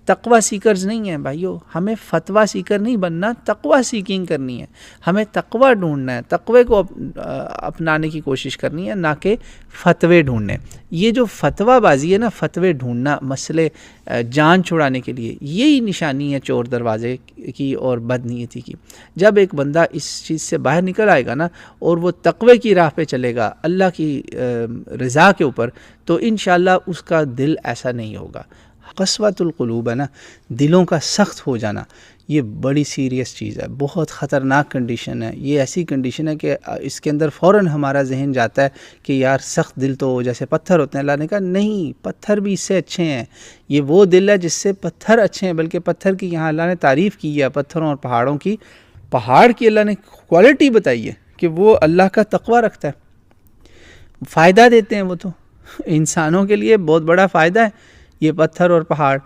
تقوی سیکرز نہیں ہیں بھائیو، ہمیں فتویٰ سیکر نہیں بننا، تقوی سیکنگ کرنی ہے، ہمیں تقوی ڈھونڈنا ہے، تقوی کو اپنانے کی کوشش کرنی ہے، نہ کہ فتوے ڈھونڈنے۔ یہ جو فتویٰ بازی ہے نا، فتوے ڈھونڈنا مسئلے جان چھڑانے کے لیے، یہی نشانی ہے چور دروازے کی اور بدنیتی کی۔ جب ایک بندہ اس چیز سے باہر نکل آئے گا نا اور وہ تقوی کی راہ پہ چلے گا اللہ کی رضا کے اوپر، تو انشاءاللہ اس کا دل ایسا نہیں ہوگا۔ قسوۃ القلوب ہے نا، دلوں کا سخت ہو جانا، یہ بڑی سیریس چیز ہے، بہت خطرناک کنڈیشن ہے۔ یہ ایسی کنڈیشن ہے کہ اس کے اندر فوراً ہمارا ذہن جاتا ہے کہ یار سخت دل تو جیسے پتھر ہوتے ہیں، اللہ نے کہا نہیں، پتھر بھی اس سے اچھے ہیں۔ یہ وہ دل ہے جس سے پتھر اچھے ہیں، بلکہ پتھر کی یہاں اللہ نے تعریف کی ہے، پتھروں اور پہاڑوں کی۔ پہاڑ کی اللہ نے کوالٹی بتائی ہے کہ وہ اللہ کا تقوی رکھتا ہے، فائدہ دیتے ہیں، وہ تو انسانوں کے لیے بہت بڑا فائدہ ہے یہ پتھر اور پہاڑ۔